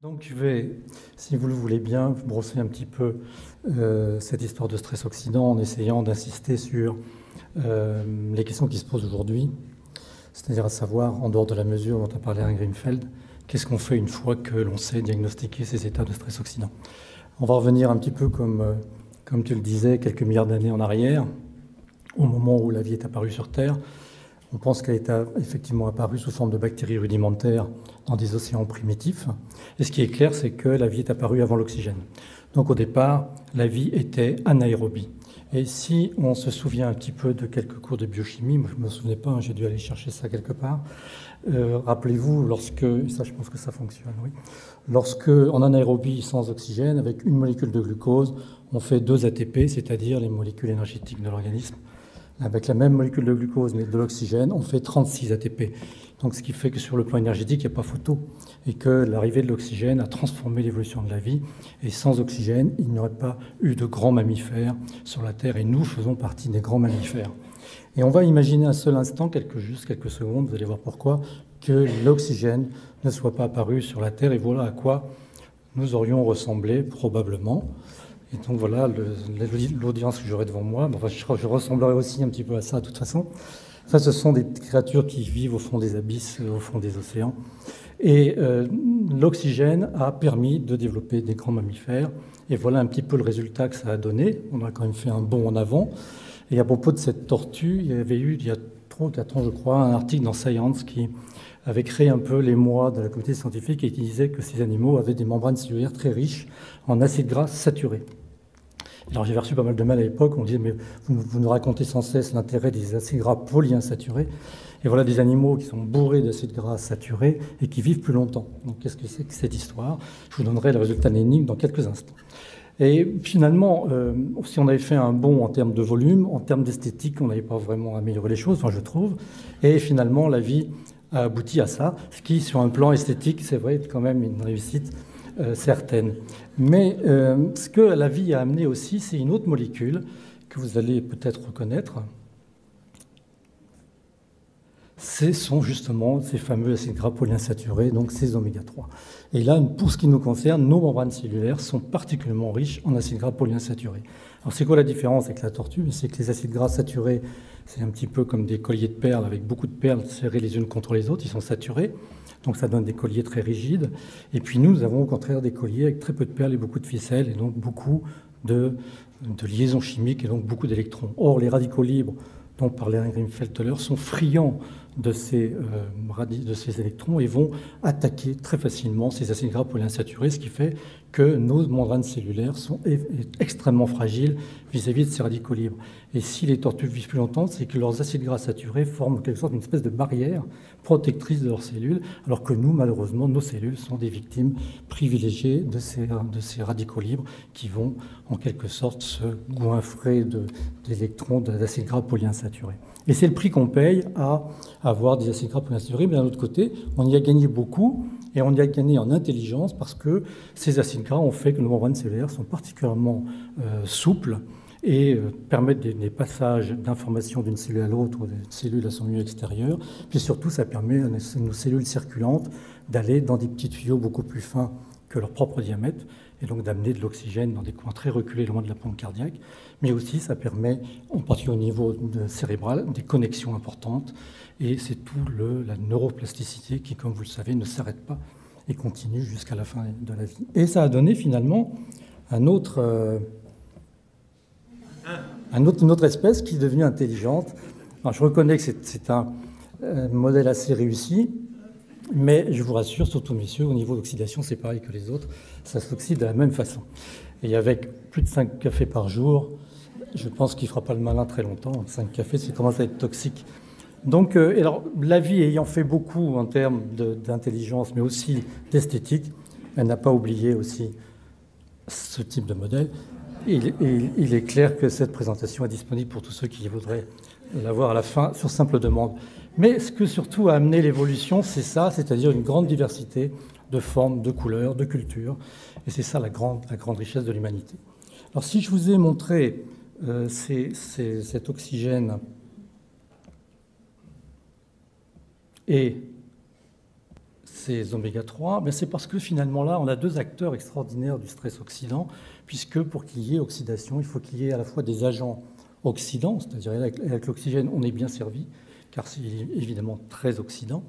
Donc je vais, si vous le voulez bien, brosser un petit peu cette histoire de stress oxydant en essayant d'insister sur les questions qui se posent aujourd'hui, c'est-à-dire à savoir, en dehors de la mesure dont a parlé Alain Greenfeld, qu'est-ce qu'on fait une fois que l'on sait diagnostiquer ces états de stress oxydant. On va revenir un petit peu comme tu le disais, quelques milliards d'années en arrière, au moment où la vie est apparue sur Terre. On pense qu'elle est effectivement apparue sous forme de bactéries rudimentaires dans des océans primitifs. Et ce qui est clair, c'est que la vie est apparue avant l'oxygène. Donc au départ, la vie était anaérobie. Et si on se souvient un petit peu de quelques cours de biochimie, moi je ne me souvenais pas, j'ai dû aller chercher ça quelque part, rappelez-vous, lorsque, et ça je pense que ça fonctionne, oui, lorsque en anaérobie sans oxygène, avec une molécule de glucose, on fait 2 ATP, c'est-à-dire les molécules énergétiques de l'organisme. Avec la même molécule de glucose, mais de l'oxygène, on fait 36 ATP. Donc, ce qui fait que sur le plan énergétique, il n'y a pas photo. Et que l'arrivée de l'oxygène a transformé l'évolution de la vie. Et sans oxygène, il n'y aurait pas eu de grands mammifères sur la Terre. Et nous faisons partie des grands mammifères. Et on va imaginer un seul instant, juste quelques secondes, vous allez voir pourquoi, que l'oxygène ne soit pas apparu sur la Terre. Et voilà à quoi nous aurions ressemblé, probablement. Et donc voilà l'audience que j'aurai devant moi. Enfin, je ressemblerai aussi un petit peu à ça de toute façon. Ça, ce sont des créatures qui vivent au fond des abysses, au fond des océans. Et l'oxygène a permis de développer des grands mammifères. Et voilà un petit peu le résultat que ça a donné. On a quand même fait un bond en avant. Et à propos de cette tortue, il y avait eu, il y a 3 ou 4 ans, je crois, un article dans Science qui avait créé un peu l'émoi de la communauté scientifique et qui disait que ces animaux avaient des membranes cellulaires très riches en acides gras saturés. Alors j'avais reçu pas mal de mal à l'époque, on me disait mais vous nous racontez sans cesse l'intérêt des acides gras polyinsaturés. Et voilà des animaux qui sont bourrés d'acides gras saturés et qui vivent plus longtemps. Donc qu'est-ce que c'est que cette histoire? Je vous donnerai le résultat de l'énigme dans quelques instants. Et finalement, si on avait fait un bond en termes de volume, en termes d'esthétique, on n'avait pas vraiment amélioré les choses, enfin, je trouve. Et finalement, la vie a abouti à ça, ce qui, sur un plan esthétique, c'est vrai, est quand même une réussite certaine. Mais ce que la vie a amené aussi, c'est une autre molécule que vous allez peut-être reconnaître. Ce sont justement ces fameux acides gras polyinsaturés, donc ces oméga 3. Et là, pour ce qui nous concerne, nos membranes cellulaires sont particulièrement riches en acides gras polyinsaturés. Alors c'est quoi la différence avec la tortue? C'est que les acides gras saturés, c'est un petit peu comme des colliers de perles avec beaucoup de perles serrées les unes contre les autres, ils sont saturés. Donc ça donne des colliers très rigides. Et puis nous avons au contraire des colliers avec très peu de perles et beaucoup de ficelles, et donc beaucoup de liaisons chimiques et donc beaucoup d'électrons. Or, les radicaux libres dont parlait Alain Greenfeld tout à l'heure sont friands de ces électrons et vont attaquer très facilement ces acides gras polyinsaturés, ce qui fait que nos membranes cellulaires sont extrêmement fragiles vis-à-vis de ces radicaux libres. Et si les tortues vivent plus longtemps, c'est que leurs acides gras saturés forment en quelque sorte une espèce de barrière protectrice de leurs cellules, alors que nous, malheureusement, nos cellules sont des victimes privilégiées de ces radicaux libres qui vont en quelque sorte se goinfrer d'électrons, d'acides gras polyinsaturés. Et c'est le prix qu'on paye à avoir des acides gras polyinsaturés, mais d'un autre côté, on y a gagné beaucoup, et on y a gagné en intelligence parce que ces acides gras ont fait que nos membranes cellulaires sont particulièrement souples et permettent des passages d'informations d'une cellule à l'autre ou d'une cellule à son milieu extérieur. Puis surtout, ça permet à nos cellules circulantes d'aller dans des petits tuyaux beaucoup plus fins que leur propre diamètre, et donc d'amener de l'oxygène dans des coins très reculés loin de la pompe cardiaque. Mais aussi, ça permet, en particulier au niveau cérébral, des connexions importantes. Et c'est tout la neuroplasticité qui, comme vous le savez, ne s'arrête pas et continue jusqu'à la fin de la vie. Et ça a donné finalement une autre espèce qui est devenue intelligente. Alors, je reconnais que c'est un modèle assez réussi, mais je vous rassure, surtout messieurs, au niveau d'oxydation, c'est pareil que les autres, ça s'oxyde de la même façon. Et avec plus de 5 cafés par jour, je pense qu'il ne fera pas le malin très longtemps. 5 cafés, ça commence à être toxique. Donc, alors, la vie ayant fait beaucoup en termes d'intelligence, mais aussi d'esthétique, elle n'a pas oublié aussi ce type de modèle. Il est clair que cette présentation est disponible pour tous ceux qui voudraient l'avoir à la fin sur simple demande. Mais ce que surtout a amené l'évolution, c'est ça, c'est-à-dire une grande diversité de formes, de couleurs, de cultures. Et c'est ça la grande richesse de l'humanité. Alors si je vous ai montré cet oxygène et ces oméga-3? C'est parce que finalement là, on a deux acteurs extraordinaires du stress oxydant, puisque pour qu'il y ait oxydation, il faut qu'il y ait à la fois des agents oxydants, c'est-à-dire avec l'oxygène, on est bien servi, car c'est évidemment très oxydant.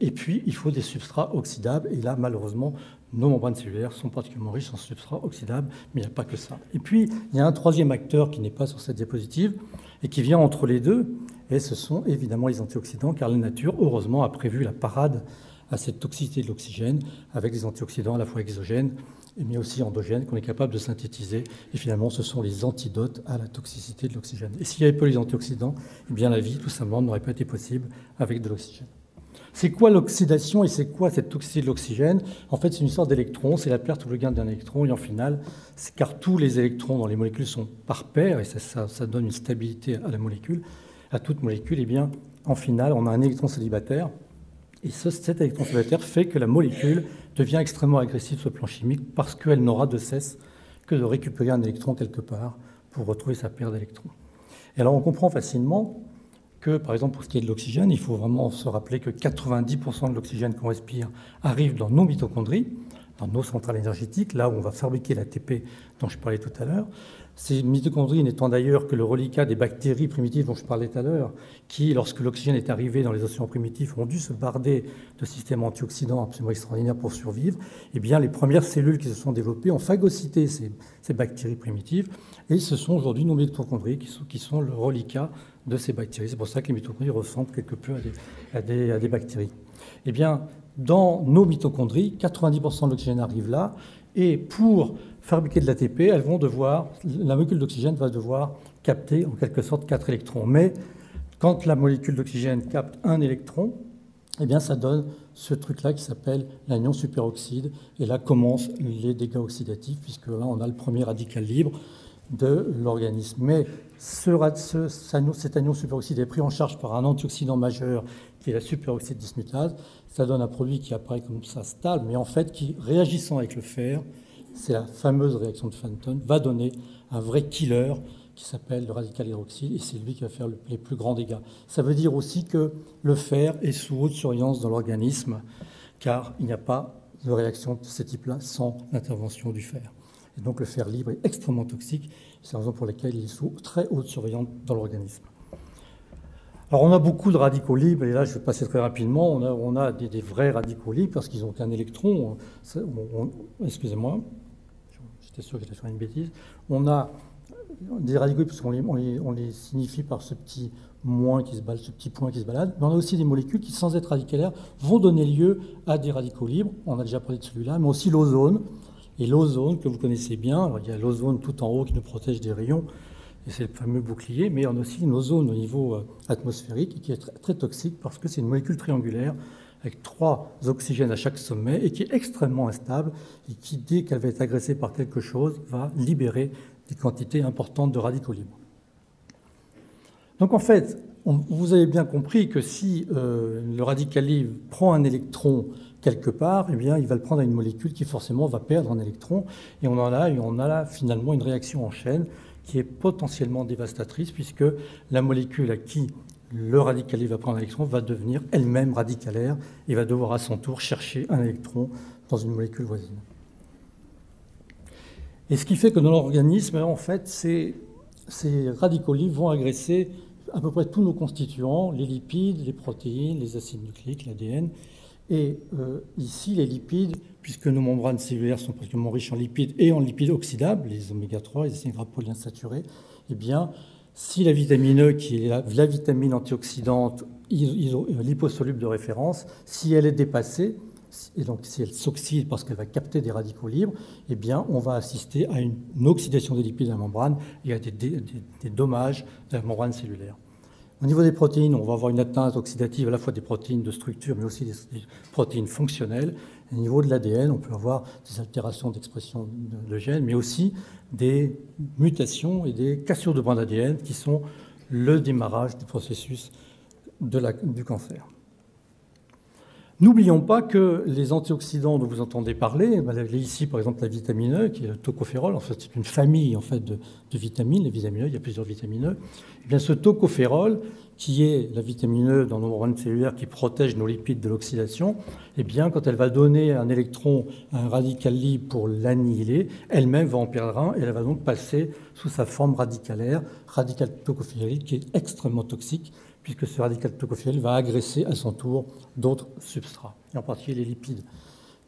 Et puis, il faut des substrats oxydables. Et là, malheureusement, nos membranes cellulaires sont particulièrement riches en substrats oxydables, mais il n'y a pas que ça. Et puis, il y a un troisième acteur qui n'est pas sur cette diapositive et qui vient entre les deux. Et ce sont évidemment les antioxydants, car la nature, heureusement, a prévu la parade à cette toxicité de l'oxygène avec des antioxydants à la fois exogènes, mais aussi endogènes qu'on est capable de synthétiser. Et finalement, ce sont les antidotes à la toxicité de l'oxygène. Et s'il n'y avait pas les antioxydants, eh bien, la vie, tout simplement, n'aurait pas été possible avec de l'oxygène. C'est quoi l'oxydation et c'est quoi cette toxicité de l'oxygène? En fait, c'est une histoire d'électrons, c'est la perte ou le gain d'un électron. Et en final, car tous les électrons dans les molécules sont par paire, et ça donne une stabilité à la molécule, à toute molécule, et bien, en final, on a un électron célibataire. Et cet électron célibataire fait que la molécule devient extrêmement agressive sur le plan chimique parce qu'elle n'aura de cesse que de récupérer un électron quelque part pour retrouver sa paire d'électrons. Et alors, on comprend facilement que, par exemple, pour ce qui est de l'oxygène, il faut vraiment se rappeler que 90% de l'oxygène qu'on respire arrive dans nos mitochondries, dans nos centrales énergétiques, là où on va fabriquer l'ATP dont je parlais tout à l'heure. Ces mitochondries n'étant d'ailleurs que le reliquat des bactéries primitives dont je parlais tout à l'heure, qui, lorsque l'oxygène est arrivé dans les océans primitifs, ont dû se barder de systèmes antioxydants absolument extraordinaires pour survivre, eh bien, les premières cellules qui se sont développées ont phagocyté ces bactéries primitives, et ce sont aujourd'hui nos mitochondries qui sont le reliquat de ces bactéries. C'est pour ça que les mitochondries ressemblent quelque peu à des bactéries. Eh bien, dans nos mitochondries, 90% de l'oxygène arrive là, et pour fabriquer de l'ATP, la molécule d'oxygène va devoir capter en quelque sorte 4 électrons. Mais quand la molécule d'oxygène capte un électron, eh bien, ça donne ce truc-là qui s'appelle l'anion superoxyde. Et là commencent les dégâts oxydatifs, puisque là, on a le premier radical libre de l'organisme. Mais cet anion superoxyde est pris en charge par un antioxydant majeur qui est la superoxyde dismutase. Ça donne un produit qui apparaît comme ça stable, mais en fait qui, réagissant avec le fer, c'est la fameuse réaction de Fenton, va donner un vrai killer qui s'appelle le radical hydroxyle, et c'est lui qui va faire les plus grands dégâts. Ça veut dire aussi que le fer est sous haute surveillance dans l'organisme, car il n'y a pas de réaction de ce type-là sans l'intervention du fer. Et donc le fer libre est extrêmement toxique, c'est la raison pour laquelle il est sous très haute surveillance dans l'organisme. Alors on a beaucoup de radicaux libres, et là je vais passer très rapidement, on a des vrais radicaux libres parce qu'ils n'ont qu'un électron. Excusez-moi, j'étais sûr que j'allais faire une bêtise. On a des radicaux libres parce qu'on les signifie par ce petit moins qui se balade, ce petit point qui se balade, mais on a aussi des molécules qui, sans être radicalaires, vont donner lieu à des radicaux libres. On a déjà parlé de celui-là, mais aussi l'ozone. Et l'ozone, que vous connaissez bien, alors il y a l'ozone tout en haut qui nous protège des rayons, et c'est le fameux bouclier, mais on a aussi une ozone au niveau atmosphérique qui est très, très toxique parce que c'est une molécule triangulaire avec 3 oxygènes à chaque sommet et qui est extrêmement instable et qui, dès qu'elle va être agressée par quelque chose, va libérer des quantités importantes de radicaux libres. Donc en fait, vous avez bien compris que si le radical libre prend un électron quelque part, eh bien, il va le prendre à une molécule qui forcément va perdre un électron, et on a là finalement une réaction en chaîne qui est potentiellement dévastatrice, puisque la molécule à qui le radical libre va prendre un électron va devenir elle-même radicalaire et va devoir à son tour chercher un électron dans une molécule voisine. Et ce qui fait que dans l'organisme, en fait, ces radicaux libres vont agresser à peu près tous nos constituants, les lipides, les protéines, les acides nucléiques, l'ADN. Et ici, les lipides, puisque nos membranes cellulaires sont particulièrement riches en lipides et en lipides oxydables, les oméga-3, les acides gras polyinsaturés, eh bien, si la vitamine E, qui est la vitamine antioxydante liposoluble de référence, si elle est dépassée, et donc si elle s'oxyde parce qu'elle va capter des radicaux libres, eh bien, on va assister à une oxydation des lipides de la membrane et à des dommages de la membrane cellulaire. Au niveau des protéines, on va avoir une atteinte oxydative à la fois des protéines de structure, mais aussi des protéines fonctionnelles. Au niveau de l'ADN, on peut avoir des altérations d'expression de gènes, mais aussi des mutations et des cassures de bandes d'ADN qui sont le démarrage du processus du cancer. N'oublions pas que les antioxydants dont vous entendez parler, ici par exemple la vitamine E, qui est le tocophérol, en fait c'est une famille en fait, de vitamines, les vitamines E, il y a plusieurs vitamines E, et bien ce tocophérol qui est la vitamine E dans nos membranes cellulaires qui protège nos lipides de l'oxydation, eh bien, quand elle va donner un électron à un radical libre pour l'annihiler, elle-même va en perdre un et elle va donc passer sous sa forme radicalaire, radical tocophéryl, qui est extrêmement toxique, puisque ce radical tocophéryl va agresser à son tour d'autres substrats, et en particulier les lipides.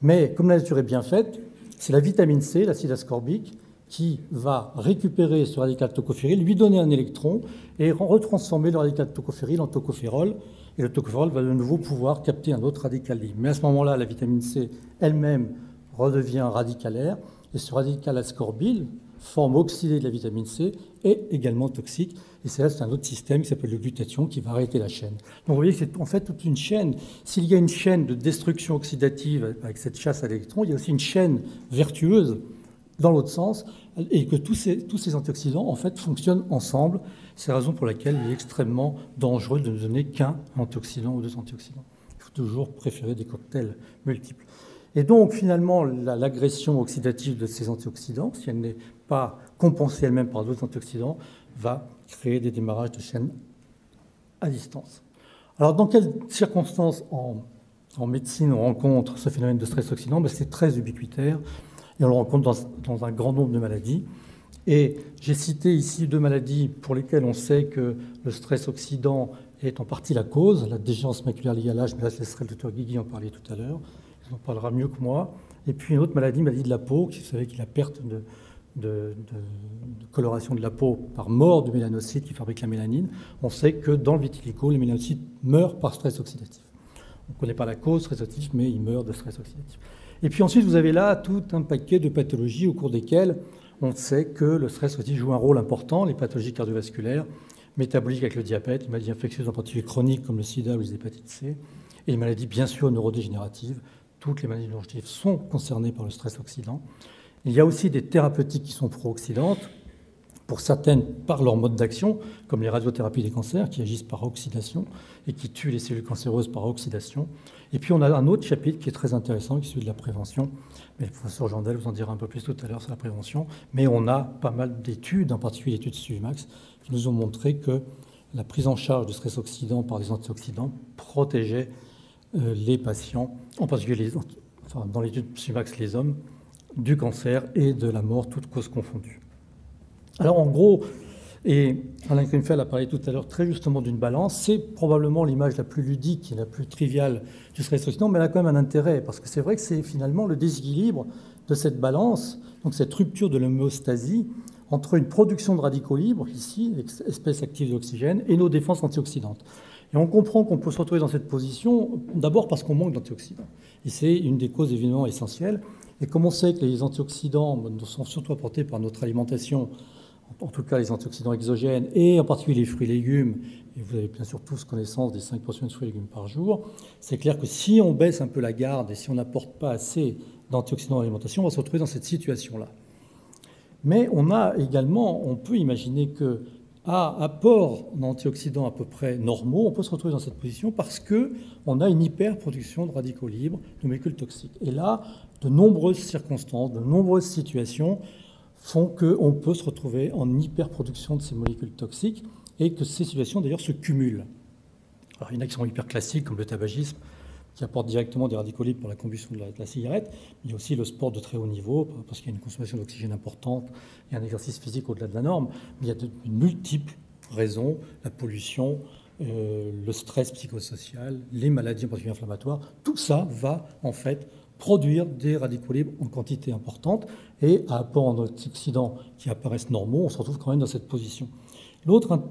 Mais comme la nature est bien faite, c'est la vitamine C, l'acide ascorbique, qui va récupérer ce radical tocophéryl, lui donner un électron et retransformer le radical tocophéryl en tocophérol. Et le tocophérol va de nouveau pouvoir capter un autre radical libre. Mais à ce moment-là, la vitamine C elle-même redevient radicalaire et ce radical ascorbyle, forme oxydée de la vitamine C, est également toxique. Et c'est un autre système qui s'appelle le glutathion qui va arrêter la chaîne. Donc vous voyez que c'est en fait toute une chaîne. S'il y a une chaîne de destruction oxydative avec cette chasse à l'électron, il y a aussi une chaîne vertueuse dans l'autre sens, et que tous ces antioxydants, en fait, fonctionnent ensemble. C'est la raison pour laquelle il est extrêmement dangereux de ne donner qu'un antioxydant ou deux antioxydants. Il faut toujours préférer des cocktails multiples. Et donc, finalement, l'agression oxydative de ces antioxydants, si elle n'est pas compensée elle-même par d'autres antioxydants, va créer des démarrages de chaînes à distance. Alors, dans quelles circonstances en médecine on rencontre ce phénomène de stress oxydant? C'est très ubiquitaire. Et on le rencontre dans un grand nombre de maladies. Et j'ai cité ici 2 maladies pour lesquelles on sait que le stress oxydant est en partie la cause, la dégénérescence maculaire liée à l'âge, mais là je laisserai le Dr Guigui en parler tout à l'heure, il en parlera mieux que moi. Et puis une autre maladie de la peau, qui vous savez qu'il y a la perte de coloration de la peau par mort du mélanocyte qui fabrique la mélanine. On sait que dans le vitiligo, les mélanocytes meurent par stress oxydatif. On ne connaît pas la cause stress oxydatif, mais ils meurent de stress oxydatif. Et puis ensuite, vous avez là tout un paquet de pathologies au cours desquelles on sait que le stress oxydatif joue un rôle important, les pathologies cardiovasculaires, métaboliques avec le diabète, les maladies infectieuses en particulier chroniques comme le sida ou les hépatites C, et les maladies bien sûr neurodégénératives. Toutes les maladies neurodégénératives sont concernées par le stress oxydant. Il y a aussi des thérapeutiques qui sont pro-oxydantes, pour certaines par leur mode d'action, comme les radiothérapies des cancers, qui agissent par oxydation et qui tuent les cellules cancéreuses par oxydation. Et puis on a un autre chapitre qui est très intéressant, qui est celui de la prévention. Mais le professeur Jandel vous en dira un peu plus tout à l'heure sur la prévention. Mais on a pas mal d'études, en particulier l'étude Suvimax, qui nous ont montré que la prise en charge du stress oxydant par des antioxydants protégeait les patients, en particulier dans l'étude Suvimax les hommes, du cancer et de la mort, toutes causes confondues. Alors en gros, et Alain Grimfeld a parlé tout à l'heure très justement d'une balance, c'est probablement l'image la plus ludique et la plus triviale du stress oxydant, mais elle a quand même un intérêt, parce que c'est vrai que c'est finalement le déséquilibre de cette balance, donc cette rupture de l'homéostasie entre une production de radicaux libres, ici, espèce active d'oxygène, et nos défenses antioxydantes. Et on comprend qu'on peut se retrouver dans cette position, d'abord parce qu'on manque d'antioxydants. Et c'est une des causes évidemment essentielles. Et comme on sait que les antioxydants sont surtout apportés par notre alimentation, en tout cas les antioxydants exogènes, et en particulier les fruits et légumes, et vous avez bien sûr tous connaissance des 5 portions de fruits et légumes par jour, c'est clair que si on baisse un peu la garde et si on n'apporte pas assez d'antioxydants dans l'alimentation, on va se retrouver dans cette situation-là. Mais on peut imaginer que à apport d'antioxydants à peu près normaux, on peut se retrouver dans cette position parce qu'on a une hyperproduction de radicaux libres, de molécules toxiques. Et là, de nombreuses circonstances, de nombreuses situations font qu'on peut se retrouver en hyperproduction de ces molécules toxiques et que ces situations d'ailleurs se cumulent. Alors, il y en a qui sont hyper classiques, comme le tabagisme, qui apporte directement des radicaux libres pour la combustion de la cigarette. Il y a aussi le sport de très haut niveau, parce qu'il y a une consommation d'oxygène importante et un exercice physique au-delà de la norme. Mais il y a de multiples raisons, la pollution, le stress psychosocial, les maladies en particulier inflammatoires. Tout ça va en fait produire des radicaux libres en quantité importante. Et à apport en antioxydants qui apparaissent normaux, on se retrouve quand même dans cette position.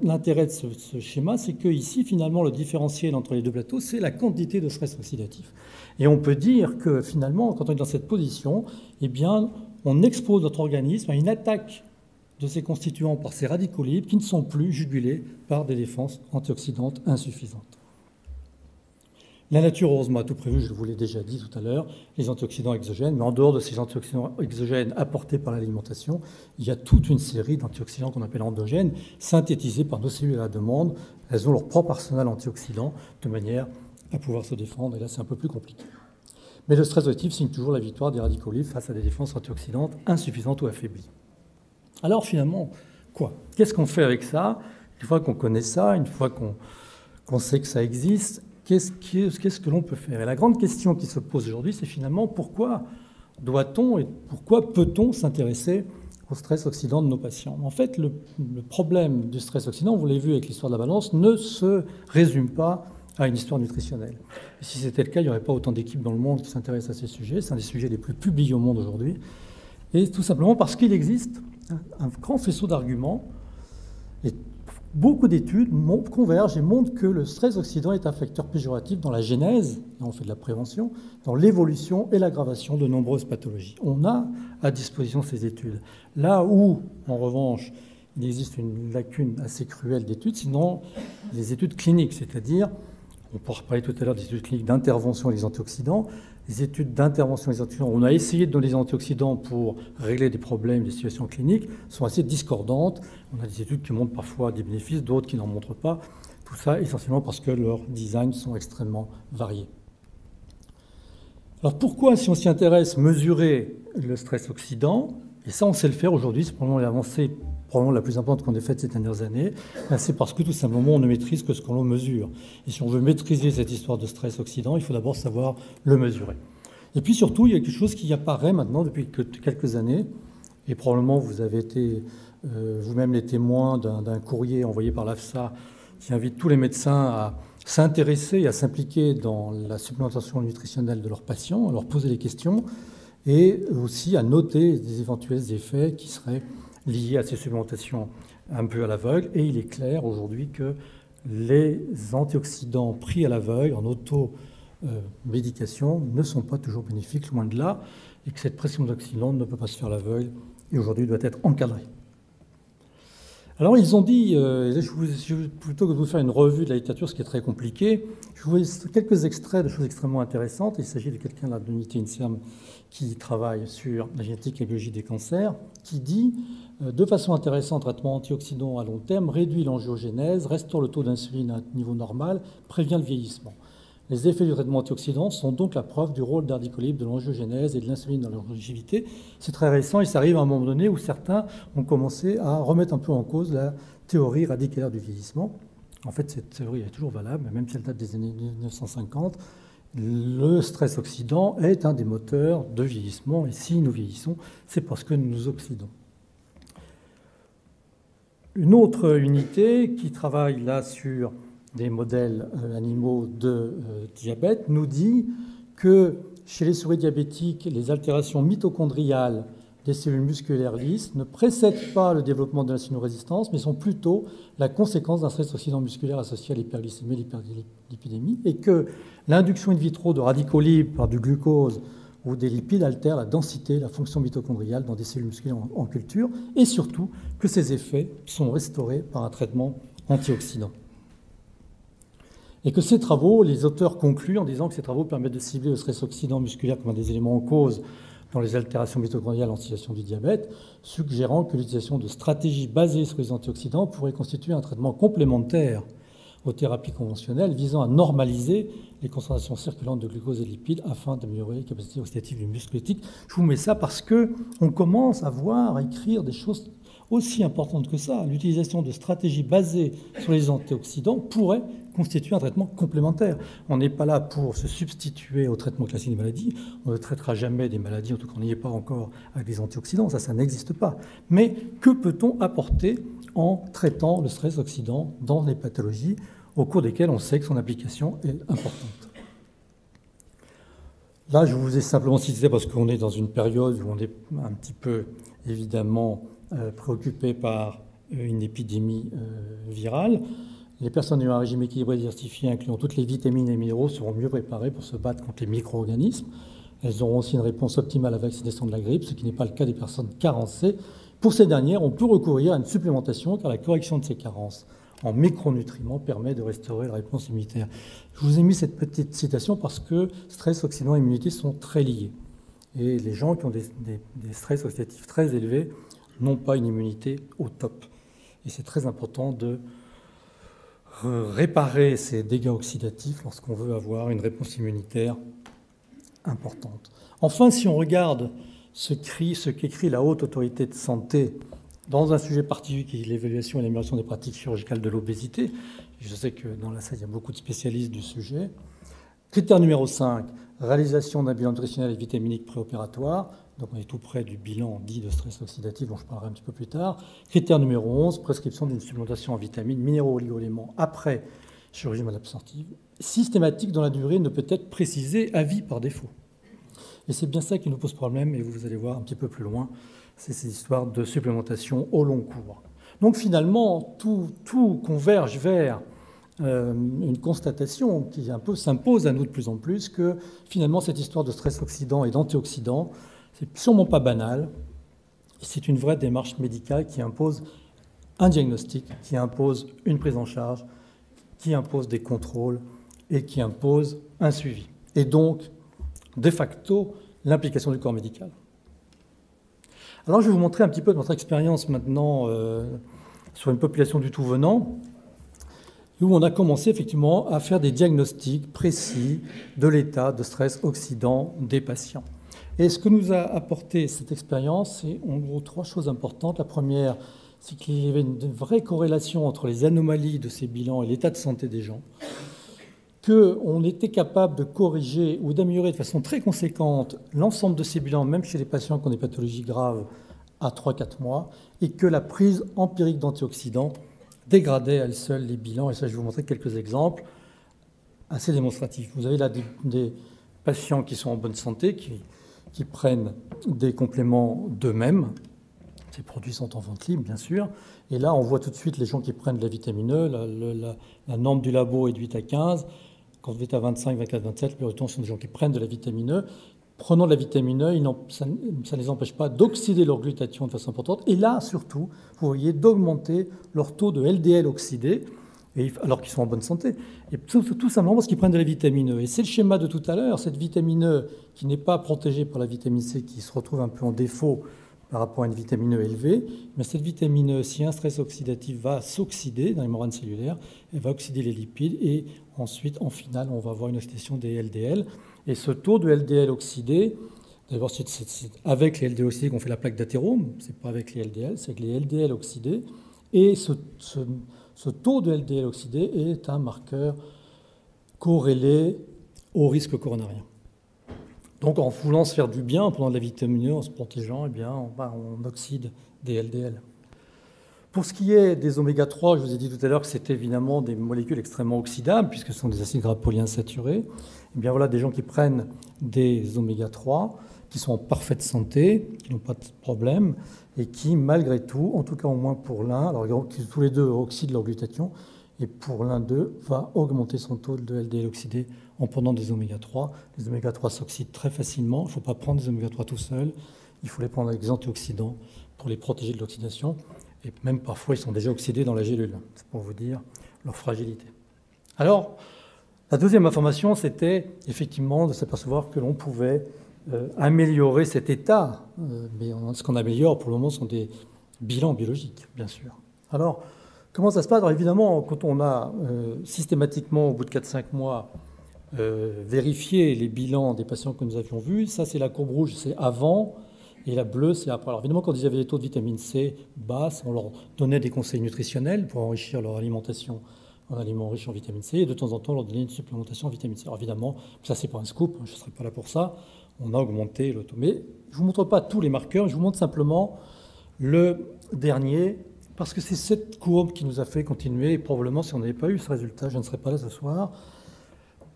L'intérêt de ce schéma, c'est que ici, finalement, le différentiel entre les deux plateaux, c'est la quantité de stress oxydatif. Et on peut dire que, finalement, quand on est dans cette position, eh bien, on expose notre organisme à une attaque de ces constituants par ces radicaux libres qui ne sont plus jugulés par des défenses antioxydantes insuffisantes. La nature, heureusement, a tout prévu, je vous l'ai déjà dit tout à l'heure, les antioxydants exogènes, mais en dehors de ces antioxydants exogènes apportés par l'alimentation, il y a toute une série d'antioxydants qu'on appelle endogènes, synthétisés par nos cellules à la demande. Elles ont leur propre arsenal antioxydant de manière à pouvoir se défendre, et là c'est un peu plus compliqué. Mais le stress oxydatif signe toujours la victoire des radicaux libres face à des défenses antioxydantes insuffisantes ou affaiblies. Alors finalement, quoi? Qu'est-ce qu'on fait avec ça? Une fois qu'on connaît ça, une fois qu'on qu'on sait que ça existe, qu'est-ce que l'on peut faire? Et la grande question qui se pose aujourd'hui, c'est finalement pourquoi doit-on et pourquoi peut-on s'intéresser au stress oxydant de nos patients? En fait, le problème du stress oxydant, vous l'avez vu avec l'histoire de la balance, ne se résume pas à une histoire nutritionnelle. Et si c'était le cas, il n'y aurait pas autant d'équipes dans le monde qui s'intéressent à ces sujets. C'est un des sujets les plus publiés au monde aujourd'hui. Et tout simplement parce qu'il existe un grand faisceau d'arguments et beaucoup d'études convergent et montrent que le stress oxydant est un facteur péjoratif dans la genèse, là on fait de la prévention, dans l'évolution et l'aggravation de nombreuses pathologies. On a à disposition ces études. Là où, en revanche, il existe une lacune assez cruelle d'études, sinon les études cliniques, c'est-à-dire, on pourra parler tout à l'heure des études cliniques d'intervention des antioxydants. Les études d'intervention des antioxydants, on a essayé de donner des antioxydants pour régler des problèmes, des situations cliniques, sont assez discordantes. On a des études qui montrent parfois des bénéfices, d'autres qui n'en montrent pas. Tout ça essentiellement parce que leurs designs sont extrêmement variés. Alors pourquoi, si on s'y intéresse, mesurer le stress oxydant? Et ça, on sait le faire aujourd'hui, c'est probablement l'avancée la plus importante qu'on ait faite ces dernières années. C'est parce que tout simplement, on ne maîtrise que ce qu'on mesure. Et si on veut maîtriser cette histoire de stress oxydant, il faut d'abord savoir le mesurer. Et puis surtout, il y a quelque chose qui apparaît maintenant depuis quelques années, et probablement vous avez été vous-même les témoins d'un courrier envoyé par l'AFSA qui invite tous les médecins à s'intéresser et à s'impliquer dans la supplémentation nutritionnelle de leurs patients, à leur poser des questions, et aussi à noter des éventuels effets qui seraient liés à ces supplémentations un peu à l'aveugle. Et il est clair aujourd'hui que les antioxydants pris à l'aveugle, en auto-médication, ne sont pas toujours bénéfiques, loin de là, et que cette pression d'antioxydants ne peut pas se faire à l'aveugle, et aujourd'hui doit être encadrée. Alors ils ont dit, plutôt que de vous faire une revue de la littérature, ce qui est très compliqué, je vous quelques extraits de choses extrêmement intéressantes. Il s'agit de quelqu'un de l'unité INSERM qui travaille sur la génétique et la biologie des cancers, qui dit, de façon intéressante, traitement antioxydant à long terme réduit l'angiogénèse, restaure le taux d'insuline à un niveau normal, prévient le vieillissement. Les effets du traitement antioxydant sont donc la preuve du rôle d'ardicolibre de l'angiogénèse et de l'insuline dans la longévité. C'est très récent et ça arrive à un moment donné où certains ont commencé à remettre un peu en cause la théorie radicalaire du vieillissement. En fait, cette théorie est toujours valable, même si elle date des années 1950. Le stress oxydant est un des moteurs de vieillissement et si nous vieillissons, c'est parce que nous nous oxydons. Une autre unité qui travaille là sur des modèles animaux de diabète nous dit que chez les souris diabétiques, les altérations mitochondriales des cellules musculaires lisses ne précèdent pas le développement de l'insulinórésistance, mais sont plutôt la conséquence d'un stress oxydant musculaire associé à l'hyperglycémie et l'hyperlipidémie, et que l'induction in vitro de radicaux libres par du glucose ou des lipides altère la densité, la fonction mitochondriale dans des cellules musculaires en culture, et surtout que ces effets sont restaurés par un traitement antioxydant. Et que ces travaux, les auteurs concluent en disant que ces travaux permettent de cibler le stress oxydant musculaire comme un des éléments en cause dans les altérations mitochondriales en situation du diabète, suggérant que l'utilisation de stratégies basées sur les antioxydants pourrait constituer un traitement complémentaire aux thérapies conventionnelles visant à normaliser les concentrations circulantes de glucose et de lipides afin d'améliorer les capacités oxydatives du muscle squelettique. Je vous mets ça parce qu'on commence à voir, à écrire des choses aussi importantes que ça. L'utilisation de stratégies basées sur les antioxydants pourrait constituer un traitement complémentaire. On n'est pas là pour se substituer au traitement classique des maladies. On ne traitera jamais des maladies, en tout cas on n'y est pas encore avec des antioxydants, ça n'existe pas. Mais que peut-on apporter en traitant le stress oxydant dans les pathologies au cours desquelles on sait que son application est importante? Là, je vous ai simplement cité parce qu'on est dans une période où on est un petit peu, évidemment, préoccupé par une épidémie virale. Les personnes ayant un régime équilibré et diversifié, incluant toutes les vitamines et minéraux, seront mieux préparées pour se battre contre les micro-organismes. Elles auront aussi une réponse optimale à la vaccination de la grippe, ce qui n'est pas le cas des personnes carencées. Pour ces dernières, on peut recourir à une supplémentation car la correction de ces carences en micronutriments permet de restaurer la réponse immunitaire. Je vous ai mis cette petite citation parce que stress, oxydant et immunité sont très liés. Et les gens qui ont des stress oxydatifs très élevés n'ont pas une immunité au top. Et c'est très important de réparer ces dégâts oxydatifs lorsqu'on veut avoir une réponse immunitaire importante. Enfin, si on regarde ce qu'écrit la Haute Autorité de Santé dans un sujet particulier qui est l'évaluation et l'amélioration des pratiques chirurgicales de l'obésité, Je sais que dans la salle, il y a beaucoup de spécialistes du sujet. Critère numéro 5, réalisation d'un bilan nutritionnel et vitaminique préopératoire. Donc on est tout près du bilan dit de stress oxydatif dont je parlerai un petit peu plus tard. Critère numéro 11, prescription d'une supplémentation en vitamines, minéraux, oligo-éléments après chirurgie malabsorptive. Systématique dans la durée ne peut être précisée à vie par défaut. Et c'est bien ça qui nous pose problème, et vous allez voir un petit peu plus loin, c'est ces histoires de supplémentation au long cours. Donc finalement, tout converge vers une constatation qui un peu s'impose à nous de plus en plus, que finalement cette histoire de stress oxydant et d'antioxydants, c'est sûrement pas banal. C'est une vraie démarche médicale qui impose un diagnostic, qui impose une prise en charge, qui impose des contrôles et qui impose un suivi. Et donc, de facto, l'implication du corps médical. Alors je vais vous montrer un petit peu notre expérience maintenant sur une population du tout venant, où on a commencé effectivement à faire des diagnostics précis de l'état de stress oxydant des patients. Et ce que nous a apporté cette expérience, c'est en gros 3 choses importantes. La première, c'est qu'il y avait une vraie corrélation entre les anomalies de ces bilans et l'état de santé des gens, qu'on était capable de corriger ou d'améliorer de façon très conséquente l'ensemble de ces bilans, même chez les patients qui ont des pathologies graves, à 3-4 mois, et que la prise empirique d'antioxydants dégradait à elle seule les bilans. Et ça, je vais vous montrer quelques exemples assez démonstratifs. Vous avez là des patients qui sont en bonne santé, qui prennent des compléments d'eux-mêmes. Ces produits sont en vente libre, bien sûr. Et là, on voit tout de suite les gens qui prennent de la vitamine E. La norme du labo est de 8 à 15. Quand vous êtes à 25, 24, 27, le temps, ce sont des gens qui prennent de la vitamine E. Prenant de la vitamine E, ça ne les empêche pas d'oxyder leur glutathion de façon importante. Et là, surtout, vous voyez, d'augmenter leur taux de LDL oxydé, alors qu'ils sont en bonne santé. Et tout simplement parce qu'ils prennent de la vitamine E. Et c'est le schéma de tout à l'heure, cette vitamine E qui n'est pas protégée par la vitamine C, qui se retrouve un peu en défaut par rapport à une vitamine E élevée. Mais cette vitamine E, si un stress oxydatif va s'oxyder dans les membranes cellulaires, elle va oxyder les lipides et ensuite, en finale, on va avoir une oxydation des LDL. Et ce taux de LDL oxydé, d'abord c'est avec les LDL oxydés qu'on fait la plaque d'athérome, c'est pas avec les LDL, c'est avec les LDL oxydés. Et ce taux de LDL oxydé est un marqueur corrélé au risque coronarien. Donc en voulant se faire du bien, en prenant de la vitamine E, en se protégeant, eh bien, on oxyde des LDL. Pour ce qui est des oméga-3, je vous ai dit tout à l'heure que c'était évidemment des molécules extrêmement oxydables, puisque ce sont des acides gras polyinsaturés. Eh bien voilà des gens qui prennent des oméga-3, qui sont en parfaite santé, qui n'ont pas de problème, et qui, malgré tout, en tout cas au moins pour l'un, alors tous les deux oxydent leur glutathion, et pour l'un d'eux, va augmenter son taux de LDL oxydé en prenant des oméga-3. Les oméga-3 s'oxydent très facilement, il ne faut pas prendre des oméga-3 tout seul, il faut les prendre avec des antioxydants pour les protéger de l'oxydation. Et même parfois, ils sont déjà oxydés dans la gélule. C'est pour vous dire leur fragilité. Alors, la deuxième information, c'était effectivement de s'apercevoir que l'on pouvait améliorer cet état. Mais ce qu'on améliore pour le moment sont des bilans biologiques, bien sûr. Alors, comment ça se passe? Alors évidemment, quand on a systématiquement, au bout de 4-5 mois, vérifié les bilans des patients que nous avions vus, ça c'est la courbe rouge, c'est avant. Et la bleue, c'est après. Alors évidemment, quand ils avaient des taux de vitamine C bas, on leur donnait des conseils nutritionnels pour enrichir leur alimentation en aliments riches en vitamine C. Et de temps en temps, on leur donnait une supplémentation en vitamine C. Alors évidemment, ça c'est pas un scoop, je ne serai pas là pour ça. On a augmenté le taux. Mais je ne vous montre pas tous les marqueurs, je vous montre simplement le dernier, parce que c'est cette courbe qui nous a fait continuer. Et probablement, si on n'avait pas eu ce résultat, je ne serais pas là ce soir.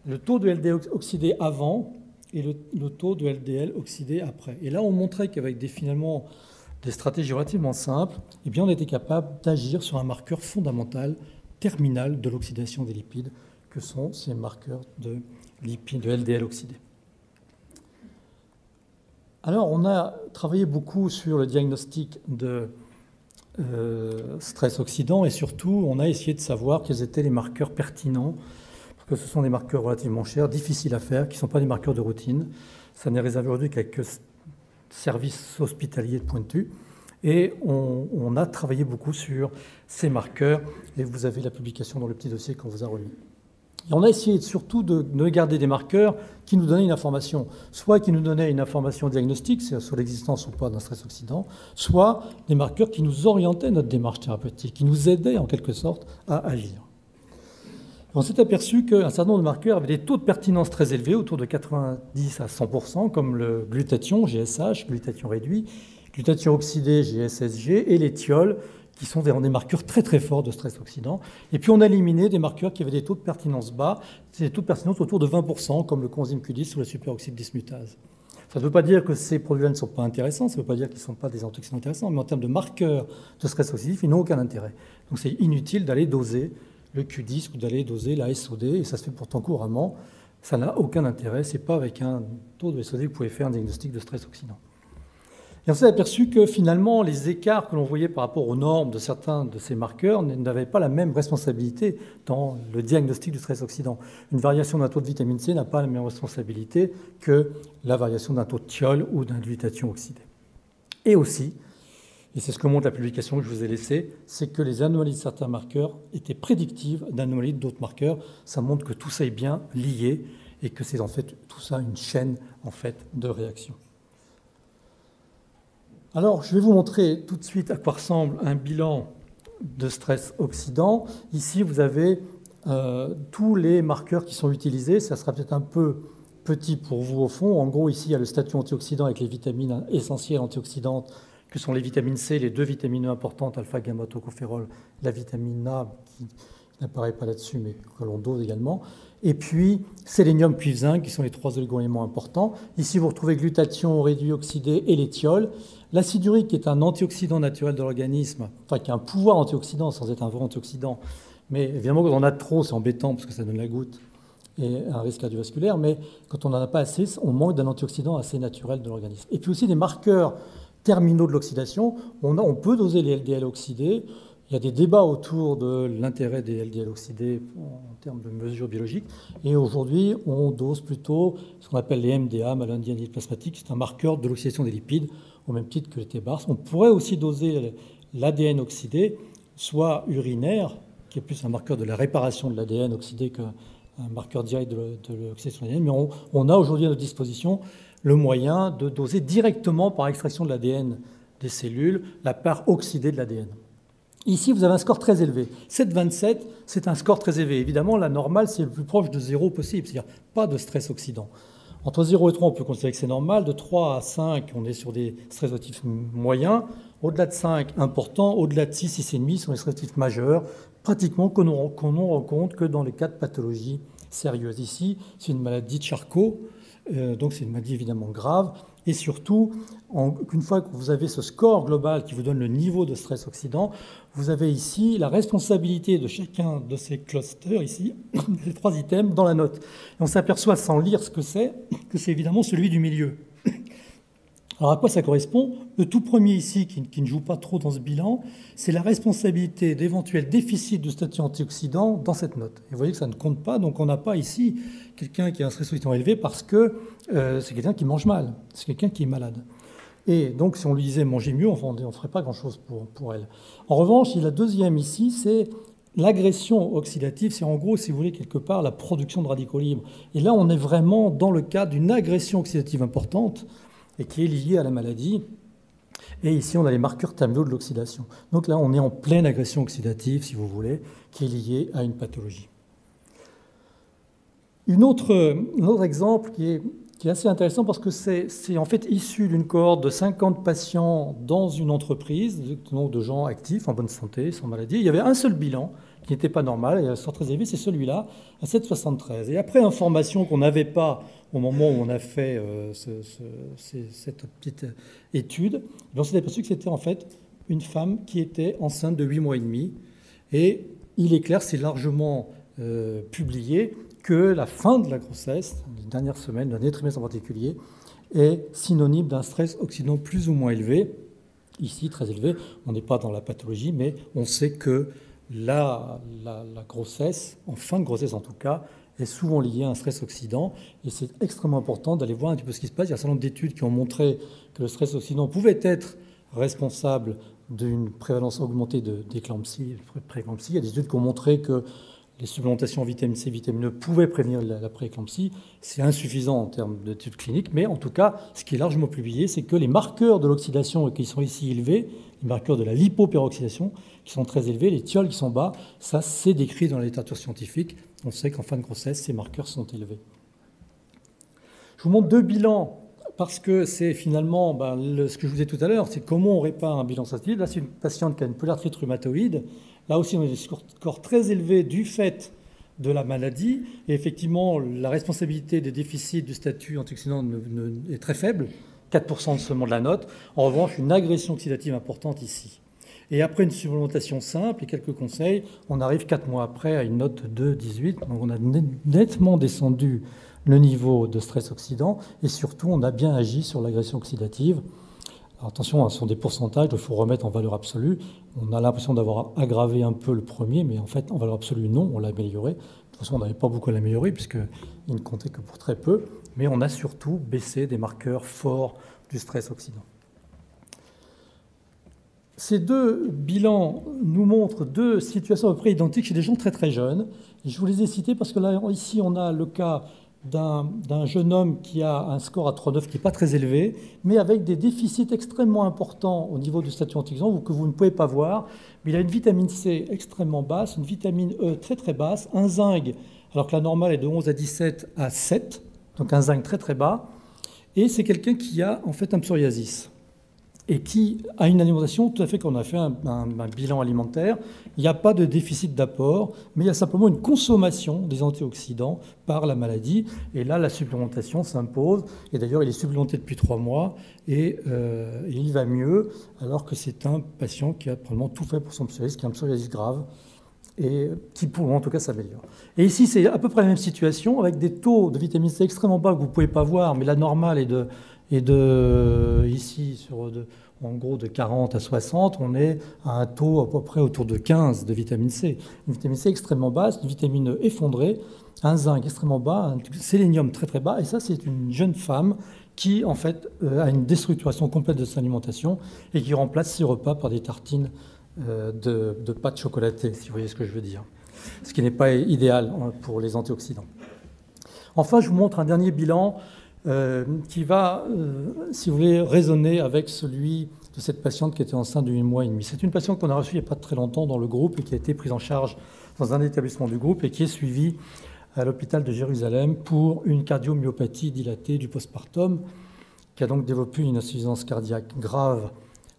Le taux de LDL oxydé avant et le taux de LDL oxydé après. Et là, on montrait qu'avec finalement des stratégies relativement simples, eh bien, on était capable d'agir sur un marqueur fondamental, terminal de l'oxydation des lipides, que sont ces marqueurs de lipides, de LDL oxydé. Alors, on a travaillé beaucoup sur le diagnostic de stress oxydant et surtout, on a essayé de savoir quels étaient les marqueurs pertinents, que ce sont des marqueurs relativement chers, difficiles à faire, qui ne sont pas des marqueurs de routine. Ça n'est réservé aujourd'hui qu'à quelques services hospitaliers de pointu. Et on a travaillé beaucoup sur ces marqueurs. Et vous avez la publication dans le petit dossier qu'on vous a remis. Et on a essayé surtout de garder des marqueurs qui nous donnaient une information. Soit qui nous donnaient une information diagnostique sur l'existence ou pas d'un stress oxydant, soit des marqueurs qui nous orientaient notre démarche thérapeutique, qui nous aidaient en quelque sorte à agir. On s'est aperçu qu'un certain nombre de marqueurs avaient des taux de pertinence très élevés, autour de 90 à 100%, comme le glutathion, GSH, glutathion réduit, glutathion oxydé, GSSG, et les thiols, qui sont des marqueurs très très forts de stress oxydant. Et puis on a éliminé des marqueurs qui avaient des taux de pertinence bas, des taux de pertinence autour de 20%, comme le coenzyme Q10 ou la superoxyde dismutase. Ça ne veut pas dire que ces produits-là ne sont pas intéressants, ça ne veut pas dire qu'ils ne sont pas des antioxydants intéressants, mais en termes de marqueurs de stress oxydif, ils n'ont aucun intérêt. Donc c'est inutile d'aller doser le Q10 ou d'aller doser la SOD, et ça se fait pourtant couramment. Ça n'a aucun intérêt, ce n'est pas avec un taux de SOD que vous pouvez faire un diagnostic de stress oxydant. Et on s'est aperçu que finalement, les écarts que l'on voyait par rapport aux normes de certains de ces marqueurs n'avaient pas la même responsabilité dans le diagnostic du stress oxydant. Une variation d'un taux de vitamine C n'a pas la même responsabilité que la variation d'un taux de thiol ou d'un glutathion oxydé. Et aussi, et c'est ce que montre la publication que je vous ai laissée, c'est que les anomalies de certains marqueurs étaient prédictives d'anomalies d'autres marqueurs. Ça montre que tout ça est bien lié et que c'est en fait tout ça une chaîne en fait de réactions. Alors, je vais vous montrer tout de suite à quoi ressemble un bilan de stress oxydant. Ici, vous avez tous les marqueurs qui sont utilisés. Ça sera peut-être un peu petit pour vous au fond. En gros, ici, il y a le statut antioxydant avec les vitamines essentielles antioxydantes, que sont les vitamines C, les deux vitamines E importantes, alpha, gamma, tocopherol, la vitamine A, qui n'apparaît pas là-dessus, mais que l'on dose également. Et puis, sélénium, cuivre, zinc, qui sont les trois oligo-éléments importants. Ici, vous retrouvez glutathion réduit oxydé et les thiols. L'acide urique est un antioxydant naturel de l'organisme, enfin qui a un pouvoir antioxydant sans être un vrai antioxydant. Mais évidemment, quand on en a trop, c'est embêtant parce que ça donne la goutte et un risque cardiovasculaire. Mais quand on n'en a pas assez, on manque d'un antioxydant assez naturel de l'organisme. Et puis aussi des marqueurs terminaux de l'oxydation. On peut doser les LDL oxydés. Il y a des débats autour de l'intérêt des LDL oxydés en termes de mesures biologiques. Et aujourd'hui, on dose plutôt ce qu'on appelle les MDA, malondianide plasmatique. C'est un marqueur de l'oxydation des lipides, au même titre que les T-bars. On pourrait aussi doser l'ADN oxydé, soit urinaire, qui est plus un marqueur de la réparation de l'ADN oxydé qu'un marqueur direct de l'oxydation de l'ADN. Mais on a aujourd'hui à notre disposition le moyen de doser directement par extraction de l'ADN des cellules la part oxydée de l'ADN. Ici, vous avez un score très élevé. 7,27, c'est un score très élevé. Évidemment, la normale, c'est le plus proche de 0 possible, c'est-à-dire pas de stress oxydant. Entre 0 et 3, on peut considérer que c'est normal. De 3 à 5, on est sur des stress oxydatifs moyens. Au-delà de 5, important. Au-delà de 6, 6,5 sont des stress oxydatifs majeurs, pratiquement qu'on ne rencontre que dans les cas de pathologies sérieuses. Ici, c'est une maladie de Charcot, donc c'est une maladie évidemment grave. Et surtout, une fois que vous avez ce score global qui vous donne le niveau de stress oxydant, vous avez ici la responsabilité de chacun de ces clusters, ici, les 3 items, dans la note. Et on s'aperçoit, sans lire ce que c'est évidemment celui du milieu. Alors à quoi ça correspond? Le tout premier ici, qui ne joue pas trop dans ce bilan, c'est la responsabilité d'éventuels déficits de statut antioxydant dans cette note. Et vous voyez que ça ne compte pas, donc on n'a pas ici quelqu'un qui a un stress oxydant élevé parce que c'est quelqu'un qui mange mal, c'est quelqu'un qui est malade. Et donc si on lui disait manger mieux, on ne ferait pas grand-chose pour elle. En revanche, la deuxième ici, c'est l'agression oxydative, c'est en gros, si vous voulez, quelque part, la production de radicaux libres. Et là, on est vraiment dans le cas d'une agression oxydative importante, et qui est liée à la maladie. Et ici, on a les marqueurs terminaux de l'oxydation. Donc là, on est en pleine agression oxydative, si vous voulez, qui est liée à une pathologie. Un autre exemple qui est assez intéressant parce que c'est en fait issu d'une cohorte de 50 patients dans une entreprise, donc de gens actifs, en bonne santé, sans maladie. Il y avait un seul bilan qui n'était pas normal, et un score très élevé, c'est celui-là, à 7,73. Et après information qu'on n'avait pas au moment où on a fait cette petite étude, on s'est aperçu que c'était en fait une femme qui était enceinte de 8 mois et demi. Et il est clair, c'est largement publié, que la fin de la grossesse, les dernières semaines, le dernier trimestre en particulier, est synonyme d'un stress oxydant plus ou moins élevé. Ici, très élevé, on n'est pas dans la pathologie, mais on sait que la grossesse, en fin de grossesse en tout cas, est souvent liée à un stress oxydant. Et c'est extrêmement important d'aller voir un petit peu ce qui se passe. Il y a un certain nombre d'études qui ont montré que le stress oxydant pouvait être responsable d'une prévalence augmentée d'éclampsie, prééclampsie. Il y a des études qui ont montré que les supplémentations en vitamine C, vitamine E pouvaient prévenir la prééclampsie. C'est insuffisant en termes d'études cliniques, mais en tout cas, ce qui est largement publié, c'est que les marqueurs de l'oxydation qui sont ici élevés, les marqueurs de la lipoperoxydation qui sont très élevés, les thiols qui sont bas, ça c'est décrit dans la littérature scientifique. On sait qu'en fin de grossesse, ces marqueurs sont élevés. Je vous montre 2 bilans parce que c'est finalement ce que je vous disais tout à l'heure, c'est comment on répare un bilan sensitif. Là, c'est une patiente qui a une polyarthrite rhumatoïde. Là aussi, on a des scores très élevés du fait de la maladie. Et effectivement, la responsabilité des déficits du statut antioxydant est très faible, 4% seulement de la note. En revanche, une agression oxydative importante ici. Et après une supplémentation simple et quelques conseils, on arrive 4 mois après à une note de 18. Donc on a nettement descendu le niveau de stress oxydant et surtout, on a bien agi sur l'agression oxydative. Alors attention, ce sont des pourcentages, il faut remettre en valeur absolue. On a l'impression d'avoir aggravé un peu le premier, mais en fait, en valeur absolue, non, on l'a amélioré. De toute façon, on n'avait pas beaucoup à l'améliorer, puisqu'il ne comptait que pour très peu. Mais on a surtout baissé des marqueurs forts du stress oxydant. Ces 2 bilans nous montrent 2 situations à peu près identiques chez des gens très très jeunes. Et je vous les ai cités parce que là, ici, on a le cas d'un jeune homme qui a un score à 3,9 qui n'est pas très élevé, mais avec des déficits extrêmement importants au niveau du statut antioxydant que vous ne pouvez pas voir. Mais il a une vitamine C extrêmement basse, une vitamine E très très basse, un zinc, alors que la normale est de 11 à 17 à 7, donc un zinc très très bas. Et c'est quelqu'un qui a en fait un psoriasis et qui a une alimentation tout à fait, qu'on a fait un bilan alimentaire. Il n'y a pas de déficit d'apport, mais il y a simplement une consommation des antioxydants par la maladie. Et là, la supplémentation s'impose. Et d'ailleurs, il est supplémenté depuis 3 mois et il va mieux, alors que c'est un patient qui a probablement tout fait pour son psoriasis, qui a un psoriasis grave et qui, pour en tout cas, s'améliore. Et ici, c'est à peu près la même situation, avec des taux de vitamine C extrêmement bas que vous ne pouvez pas voir, mais la normale est ici, en gros, de 40 à 60, on est à un taux à peu près autour de 15 de vitamine C. Une vitamine C extrêmement basse, une vitamine E effondrée, un zinc extrêmement bas, un sélénium très très bas. Et ça, c'est une jeune femme qui, en fait, a une déstructuration complète de son alimentation et qui remplace ses repas par des tartines de pâtes chocolatées, si vous voyez ce que je veux dire. Ce qui n'est pas idéal pour les antioxydants. Enfin, je vous montre un dernier bilan qui va, si vous voulez, résonner avec celui de cette patiente qui était enceinte de 8 mois et demi. C'est une patiente qu'on a reçue il n'y a pas très longtemps dans le groupe et qui a été prise en charge dans un établissement du groupe et qui est suivie à l'hôpital de Jérusalem pour une cardiomyopathie dilatée du postpartum, qui a donc développé une insuffisance cardiaque grave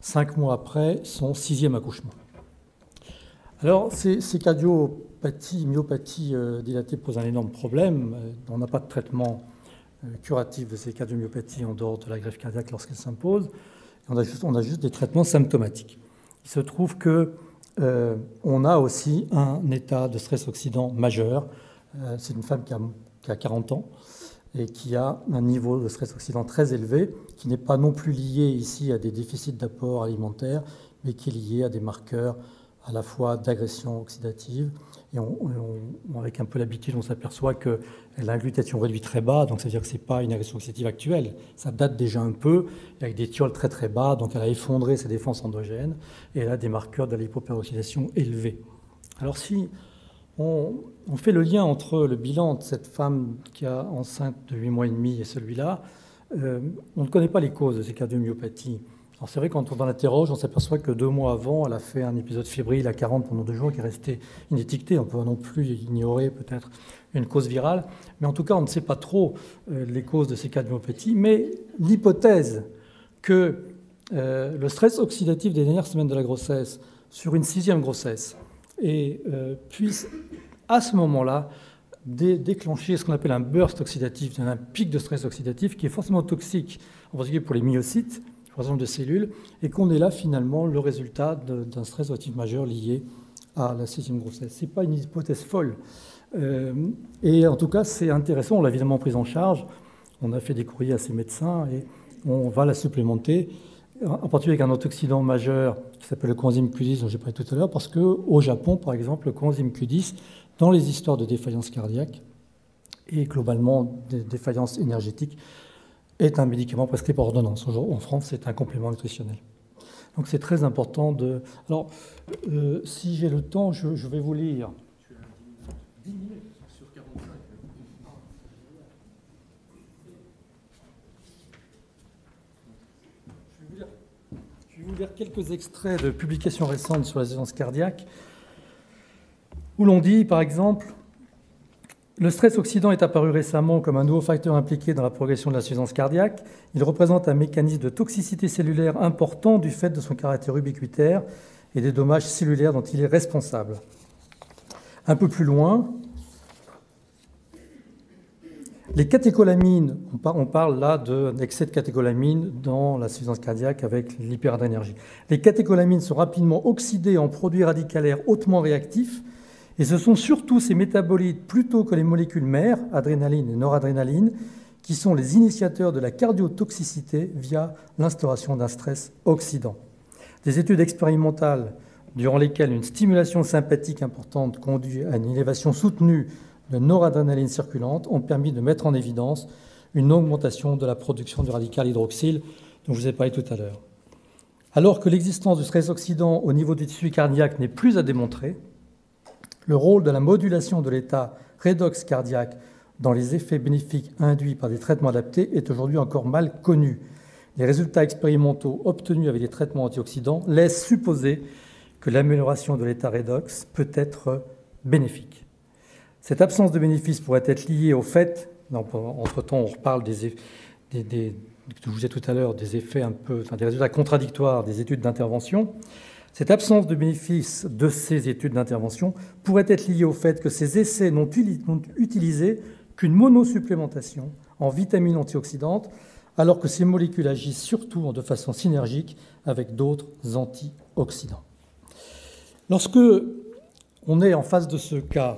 5 mois après son 6e accouchement. Alors, ces cardiopathies, myopathies dilatées posent un énorme problème. On n'a pas de traitement curatif de ces cardiomyopathies en dehors de la greffe cardiaque lorsqu'elle s'impose. On a juste des traitements symptomatiques. Il se trouve qu'on a aussi un état de stress oxydant majeur. C'est une femme qui a 40 ans et qui a un niveau de stress oxydant très élevé, qui n'est pas non plus lié ici à des déficits d'apport alimentaire, mais qui est lié à des marqueurs à la fois d'agression oxydative. Et avec un peu l'habitude, on s'aperçoit qu'elle a un glutathion réduit très bas, donc ça veut dire que ce n'est pas une agression oxydative actuelle. Ça date déjà un peu, avec des thiols très très bas, donc elle a effondré ses défenses endogènes, et elle a des marqueurs de l'hypoperoxydation élevés. Alors si on fait le lien entre le bilan de cette femme qui a enceinte de 8 mois et demi et celui-là, on ne connaît pas les causes de ces cardiomyopathies. Alors c'est vrai, quand on l'interroge, on s'aperçoit que 2 mois avant, elle a fait un épisode fébrile à 40 pendant 2 jours qui est resté inétiqueté. On peut non plus ignorer peut-être une cause virale. Mais en tout cas, on ne sait pas trop les causes de ces cardiomyopathies. Mais l'hypothèse que le stress oxydatif des dernières semaines de la grossesse sur une 6e grossesse puisse, à ce moment-là, déclencher ce qu'on appelle un burst oxydatif, un pic de stress oxydatif qui est forcément toxique, en particulier pour les myocytes, par exemple de cellules, et qu'on est là finalement le résultat d'un stress oxydatif majeur lié à la 6e grossesse. Ce n'est pas une hypothèse folle. Et en tout cas, c'est intéressant, on l'a évidemment prise en charge, on a fait des courriers à ses médecins et on va la supplémenter, en particulier avec un antioxydant majeur qui s'appelle le coenzyme Q10 dont j'ai parlé tout à l'heure, parce qu'au Japon, par exemple, le coenzyme Q10, dans les histoires de défaillance cardiaque et globalement des défaillances énergétiques, est un médicament prescrit par ordonnance. En France, c'est un complément nutritionnel. Donc c'est très important de... Alors, si j'ai le temps, je vais vous lire. vous lire quelques extraits de publications récentes sur la surveillance cardiaque, où l'on dit, par exemple, le stress oxydant est apparu récemment comme un nouveau facteur impliqué dans la progression de l'insuffisance cardiaque. Il représente un mécanisme de toxicité cellulaire important du fait de son caractère ubiquitaire et des dommages cellulaires dont il est responsable. Un peu plus loin, les catécholamines, on parle là d'excès de catécholamines dans l'insuffisance cardiaque avec l'hyperadrénergie. Les catécholamines sont rapidement oxydées en produits radicalaires hautement réactifs. Et ce sont surtout ces métabolites, plutôt que les molécules mères, adrénaline et noradrénaline, qui sont les initiateurs de la cardiotoxicité via l'instauration d'un stress oxydant. Des études expérimentales durant lesquelles une stimulation sympathique importante conduit à une élévation soutenue de noradrénaline circulante ont permis de mettre en évidence une augmentation de la production du radical hydroxyle dont je vous ai parlé tout à l'heure. Alors que l'existence du stress oxydant au niveau du tissu cardiaque n'est plus à démontrer, le rôle de la modulation de l'état redox cardiaque dans les effets bénéfiques induits par des traitements adaptés est aujourd'hui encore mal connu. Les résultats expérimentaux obtenus avec des traitements antioxydants laissent supposer que l'amélioration de l'état redox peut être bénéfique. Cette absence de bénéfice pourrait être liée au fait, entre-temps on reparle je vous disais tout à l'heure, des effets des résultats contradictoires des études d'intervention. Cette absence de bénéfice de ces études d'intervention pourrait être liée au fait que ces essais n'ont utilisé qu'une monosupplémentation en vitamines antioxydantes, alors que ces molécules agissent surtout de façon synergique avec d'autres antioxydants. Lorsque on est en face de ce cas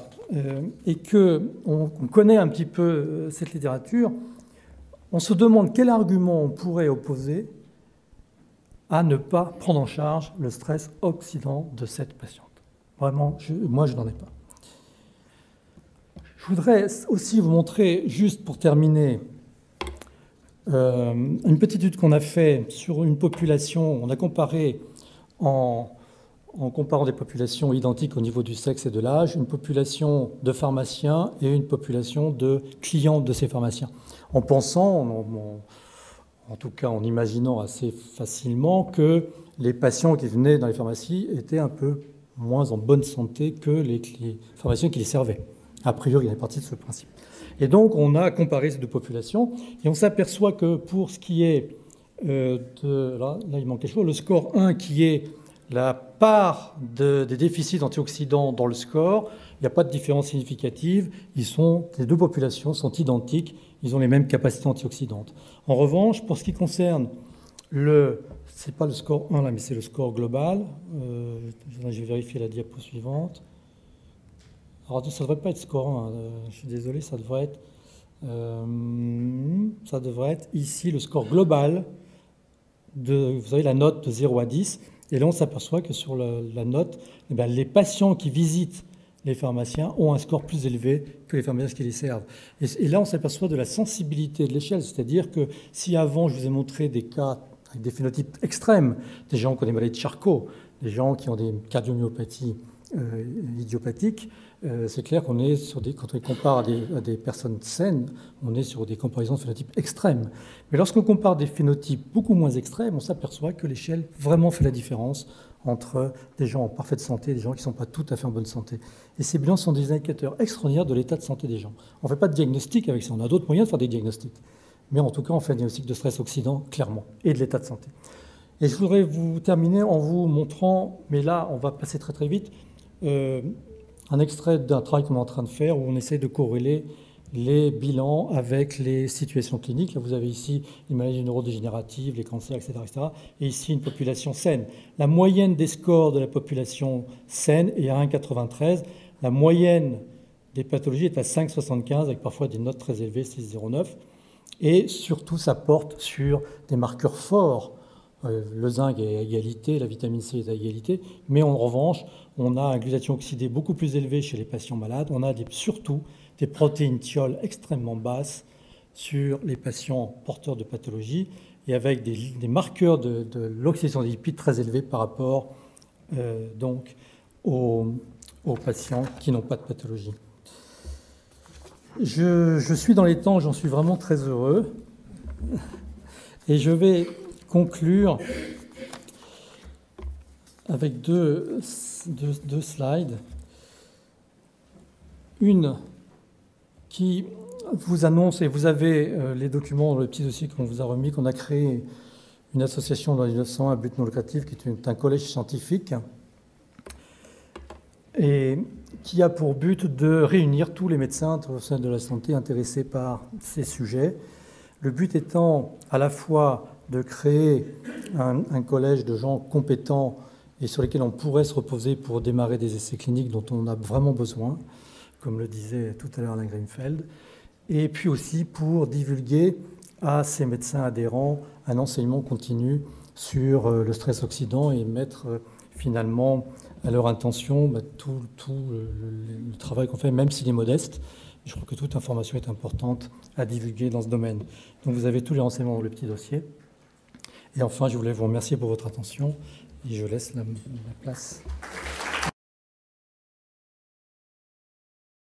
et qu'on connaît un petit peu cette littérature, on se demande quel argument on pourrait opposer à ne pas prendre en charge le stress oxydant de cette patiente. Vraiment, moi, je n'en ai pas. Je voudrais aussi vous montrer, juste pour terminer, une petite étude qu'on a faite sur une population. On a comparé, en comparant des populations identiques au niveau du sexe et de l'âge, une population de pharmaciens et une population de clients de ces pharmaciens, en pensant, en tout cas en imaginant assez facilement que les patients qui venaient dans les pharmacies étaient un peu moins en bonne santé que les pharmaciens qui les servaient. A priori, il est parti de ce principe. Et donc, on a comparé ces deux populations et on s'aperçoit que pour ce qui est là, il manque quelque chose, le score 1 qui est la part des déficits antioxydants dans le score, il n'y a pas de différence significative. Les deux populations sont identiques, ils ont les mêmes capacités antioxydantes. En revanche, pour ce qui concerne c'est pas le score 1 là, mais c'est le score global. Je vais vérifier la diapo suivante. Alors, ça ne devrait pas être score 1, je suis désolé, ça devrait être ici le score global vous avez la note de 0 à 10. Et là, on s'aperçoit que sur la note, les patients qui visitent les pharmaciens ont un score plus élevé que les pharmaciens qui les servent. Et là, on s'aperçoit de la sensibilité de l'échelle, c'est-à-dire que si avant, je vous ai montré des cas avec des phénotypes extrêmes, des gens qui ont des maladies de Charcot, des gens qui ont des cardiomyopathies idiopathiques, c'est clair qu'on est quand on compare à des personnes saines, on est sur des comparaisons de phénotypes extrêmes. Mais lorsqu'on compare des phénotypes beaucoup moins extrêmes, on s'aperçoit que l'échelle vraiment fait la différence entre des gens en parfaite santé et des gens qui ne sont pas tout à fait en bonne santé. Et ces bilans sont des indicateurs extraordinaires de l'état de santé des gens. On ne fait pas de diagnostic avec ça, on a d'autres moyens de faire des diagnostics. Mais en tout cas, on fait un diagnostic de stress oxydant, clairement, et de l'état de santé. Et je voudrais vous terminer en vous montrant, mais là, on va passer très très vite, un extrait d'un travail qu'on est en train de faire où on essaie de corréler les bilans avec les situations cliniques. Là, vous avez ici les maladies neurodégénératives, les cancers, etc., etc. Et ici, une population saine. La moyenne des scores de la population saine est à 1,93. La moyenne des pathologies est à 5,75, avec parfois des notes très élevées, 6,09. Et surtout, ça porte sur des marqueurs forts. Le zinc est à égalité, la vitamine C est à égalité, mais en revanche, on a un glutathion oxydé beaucoup plus élevé chez les patients malades. On a surtout des protéines thiol extrêmement basses sur les patients porteurs de pathologie et avec des marqueurs de l'oxydation des lipides très élevés par rapport donc aux patients qui n'ont pas de pathologie. Je suis dans les temps, j'en suis vraiment très heureux. Et je vais conclure avec deux slides. Une qui vous annonce, et vous avez les documents dans le petit dossier qu'on vous a remis, qu'on a créé une association dans les 1900 à but non lucratif qui est un collège scientifique et qui a pour but de réunir tous les médecins au sein de la santé intéressés par ces sujets. Le but étant à la fois de créer un collège de gens compétents et sur lesquels on pourrait se reposer pour démarrer des essais cliniques dont on a vraiment besoin, comme le disait tout à l'heure Alain Greenfeld, et puis aussi pour divulguer à ces médecins adhérents un enseignement continu sur le stress oxydant et mettre finalement à leur intention tout le travail qu'on fait, même s'il est modeste. Je crois que toute information est importante à divulguer dans ce domaine. Donc vous avez tous les renseignements dans le petit dossier. Et enfin, je voulais vous remercier pour votre attention et je laisse la place.